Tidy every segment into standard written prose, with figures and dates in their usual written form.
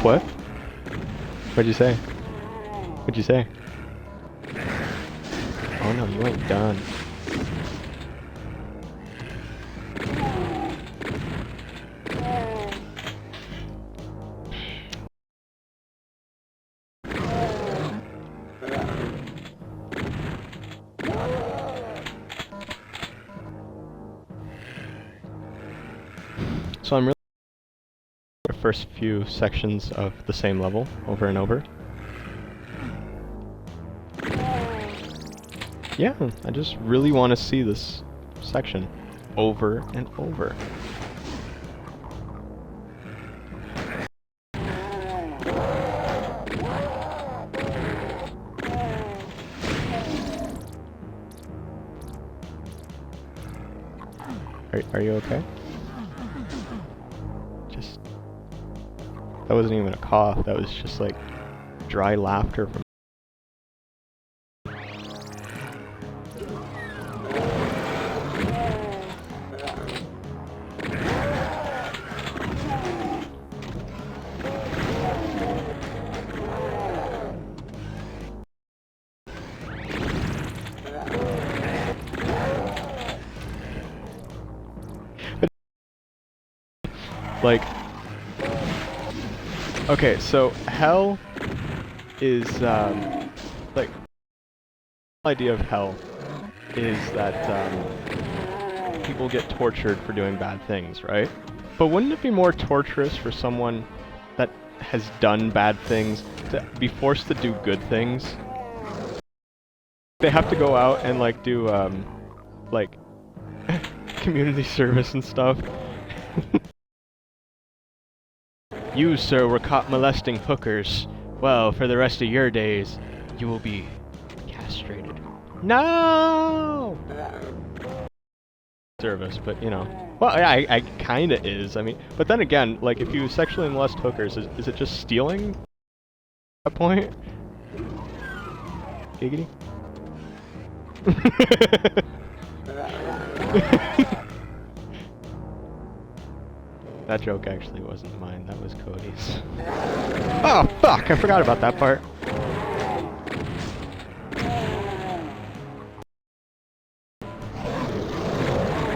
What? What'd you say? What'd you say? Oh no, you ain't done. So I'm really the first few sections of the same level over and over. Yeah, I just really want to see this section over and over. Are you okay? Just... That wasn't even a cough, that was just like dry laughter from... Like... Okay, so hell is, like... The idea of hell is that, people get tortured for doing bad things, right? But wouldn't it be more torturous for someone that has done bad things to be forced to do good things? They have to go out and, like, do, like, community service and stuff. You, sir, were caught molesting hookers. Well, for the rest of your days, you will be castrated. No! Service, but, you know. Well, I kinda is. I mean, but then again, like, if you sexually molest hookers, is it just stealing at that point? Giggity? That joke actually wasn't mine, that was Cody's. Oh, fuck! I forgot about that part.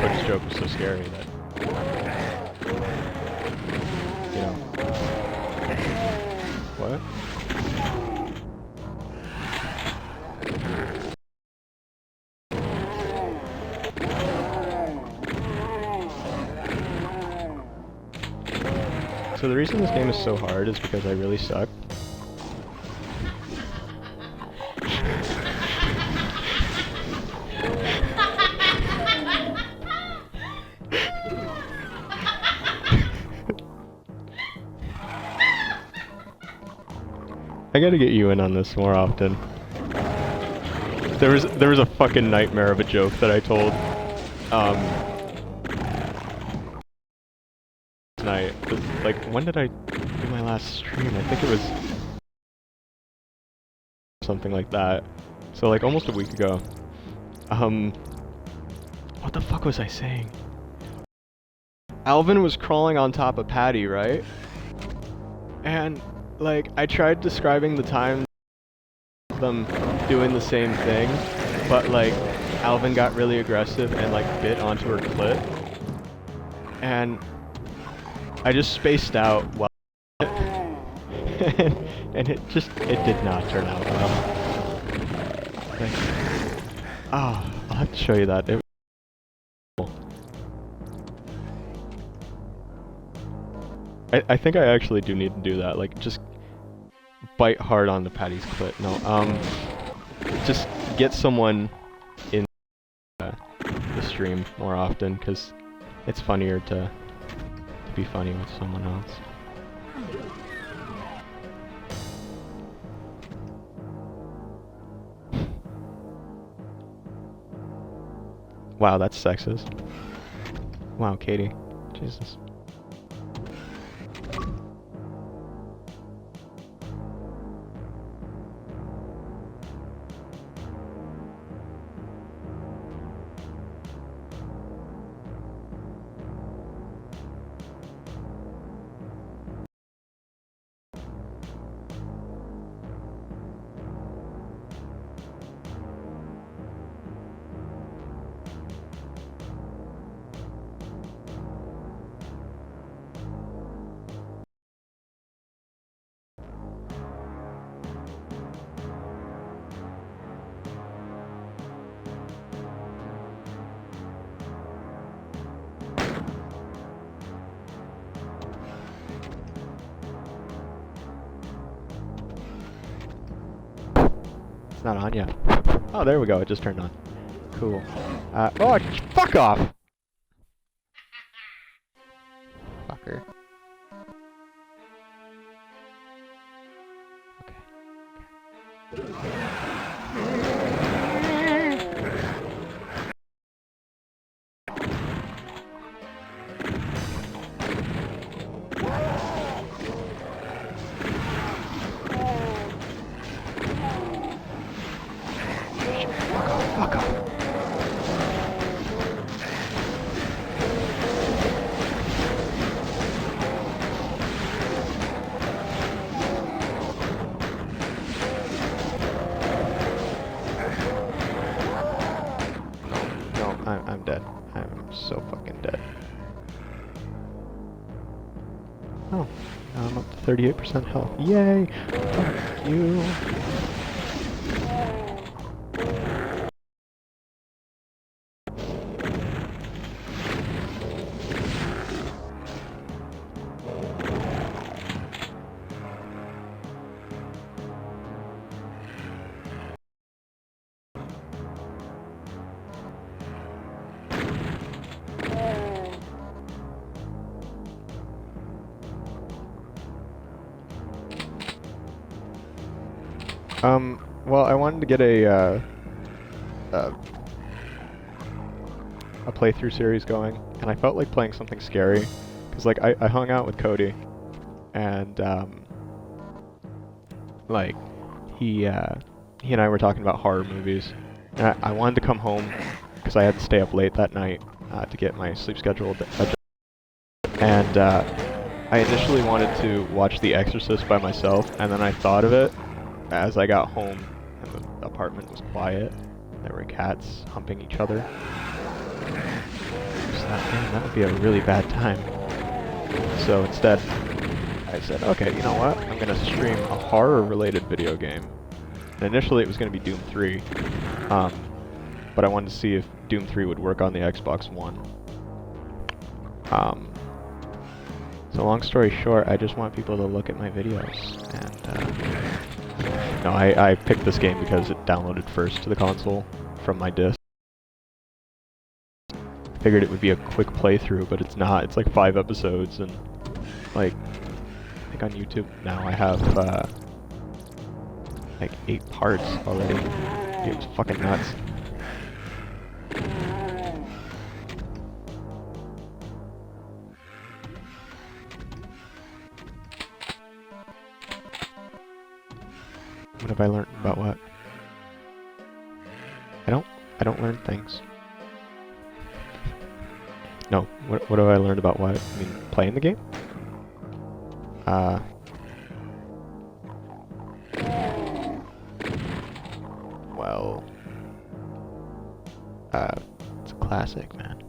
Cody's joke was so scary that... You know. What? So the reason this game is so hard is because I really suck. I gotta get you in on this more often. There was a fucking nightmare of a joke that I told tonight. Like, when did I do my last stream? I think it was something like that. So like almost a week ago. What the fuck was I saying? Alvin was crawling on top of Patty, right? And like I tried describing the time of them doing the same thing, but like Alvin got really aggressive and like bit onto her clit. And I just spaced out while and it did not turn out well. Like, oh, I'll have to show you that. It was cool. I think I actually do need to do that. Like, just bite hard on the Patty's clit. No, just get someone in the stream more often, because it's funnier to be funny with someone else. Wow, that's sexist. Wow, Katie. Jesus. not on yet. Oh, there we go. It just turned on. Cool. Oh, fuck off! Fucker. Fuck off. No, I'm dead. I'm so fucking dead. Oh, now I'm up to 38% health. Yay! Fuck you. Well, I wanted to get a playthrough series going, and I felt like playing something scary, because, like, I hung out with Cody, and, like, he and I were talking about horror movies, and I wanted to come home, because I had to stay up late that night, to get my sleep schedule adjusted, and, I initially wanted to watch The Exorcist by myself, and then I thought of it as I got home and the apartment was quiet. There were cats humping each other. So that would be a really bad time. So instead, I said, okay, you know what? I'm going to stream a horror-related video game. And initially it was going to be Doom 3. But I wanted to see if Doom 3 would work on the Xbox One. So long story short, I just want people to look at my videos. And, no, I picked this game because it downloaded first to the console from my disc. Figured it would be a quick playthrough, but it's not. It's like 5 episodes, and like, I think on YouTube now I have like 8 parts already. It's fucking nuts. What have I learned about what? I don't learn things. No, what have I learned about what? I mean, playing the game? Well, it's a classic, man.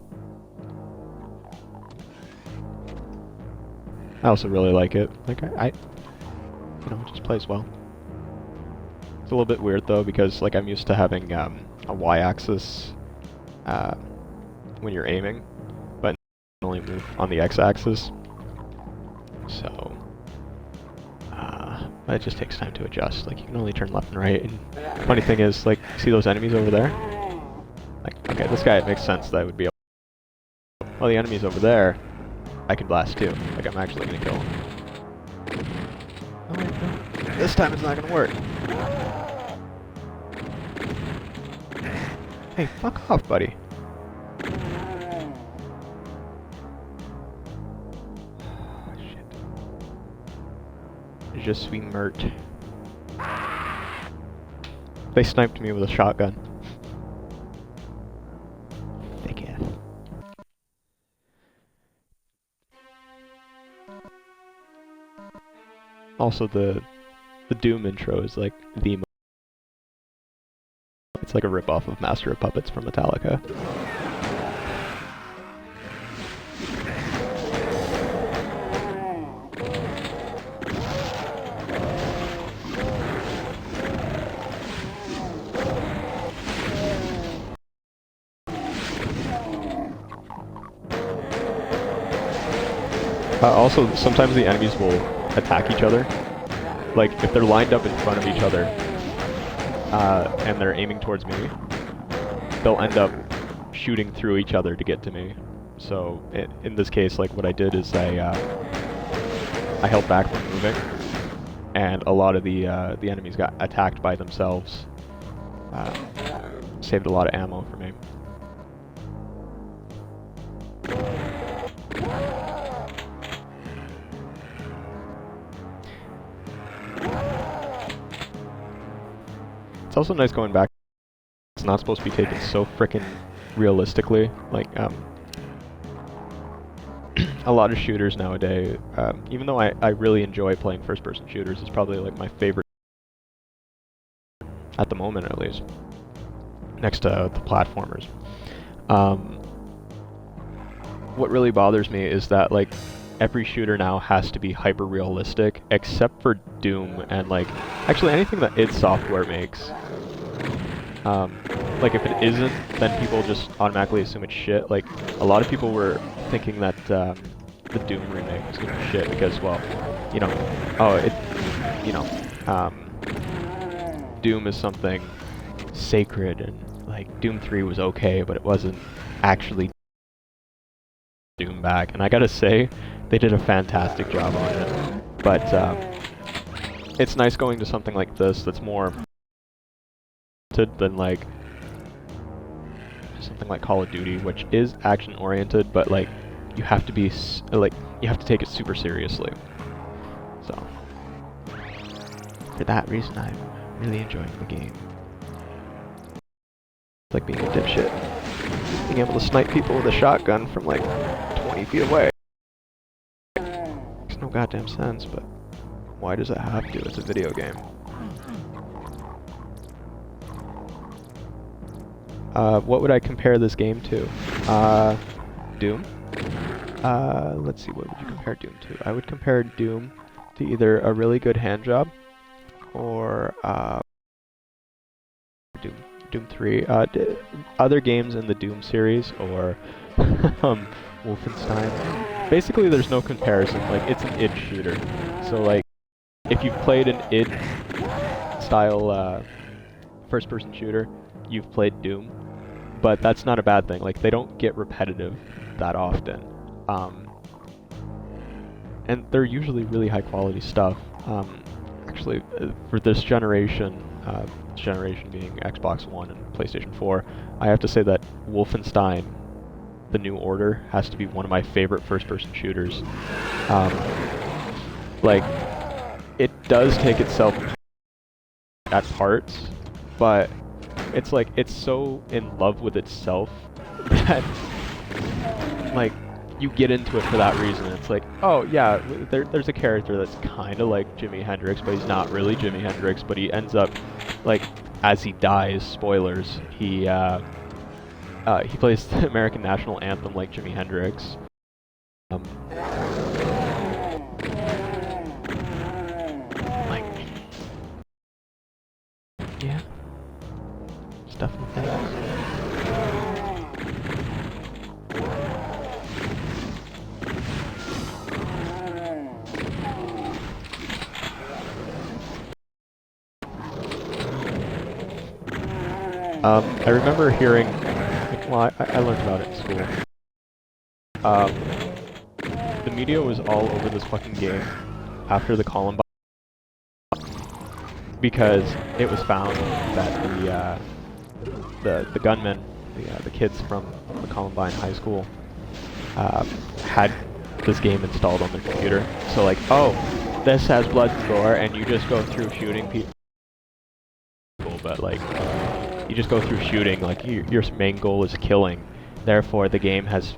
I also really like it. Like, I you know, it just plays well. It's a little bit weird though, because like I'm used to having a Y-axis when you're aiming, but you can only move on the X-axis. So, it just takes time to adjust. Like you can only turn left and right. And funny thing is, like, see those enemies over there? Like, okay, this guy, it makes sense that I would be able to. Well, the enemies over there, I can blast too. Like I'm actually gonna kill them. Oh wait, no. This time it's not gonna work. Hey, fuck off, buddy. Oh, shit. Je suis meurt. They sniped me with a shotgun. Thick ass. Also, the Doom intro is like the. It's like a rip-off of Master of Puppets from Metallica. Also, sometimes the enemies will attack each other. Like, if they're lined up in front of each other, and they're aiming towards me, they'll end up shooting through each other to get to me. So in this case, like what I did is I held back from moving, and a lot of the enemies got attacked by themselves. Saved a lot of ammo for me. It's also nice going back. It's not supposed to be taken so frickin' realistically. Like, a lot of shooters nowadays, even though I really enjoy playing first-person shooters, it's probably like my favorite at the moment, at least, next to the platformers. What really bothers me is that like every shooter now has to be hyper-realistic, except for Doom and like actually anything that id Software makes. Like if it isn't, then people just automatically assume it's shit. Like a lot of people were thinking that the Doom remake was gonna be shit because, well, you know, Doom is something sacred, and like Doom 3 was okay, but it wasn't actually Doom back. And I gotta say, they did a fantastic job on it. But it's nice going to something like this that's more than like something like Call of Duty, which is action oriented, but like you have to be you have to take it super seriously. So for that reason, I'm really enjoying the game. It's like being a dipshit, being able to snipe people with a shotgun from like 20 feet away. Makes no goddamn sense, but why does it have to? It's a video game. What would I compare this game to? Doom? Let's see, what would you compare Doom to? I would compare Doom to either a really good handjob or Doom 3. Other games in the Doom series, or Wolfenstein. Basically, there's no comparison. Like, it's an id shooter. So, like, if you've played an id style first-person shooter, you've played Doom. But that's not a bad thing. Like, they don't get repetitive that often. And they're usually really high-quality stuff. Actually, for this generation being Xbox One and PlayStation 4, I have to say that Wolfenstein: The New Order has to be one of my favorite first-person shooters. Like, it does take itself at parts, but it's like, it's so in love with itself that, like, you get into it for that reason. It's like, oh yeah, there's a character that's kind of like Jimi Hendrix, but he's not really Jimi Hendrix, but he ends up, like, as he dies, spoilers, he plays the American National Anthem like Jimi Hendrix. Like, yeah, stuff and things. I remember hearing, well, I learned about it in school. The media was all over this fucking game after the Columbine, because it was found that the gunmen, the kids from the Columbine High School, had this game installed on their computer. So like, oh, this has blood and gore, and you just go through shooting people, but like, you just go through shooting, like your main goal is killing. Therefore, the game has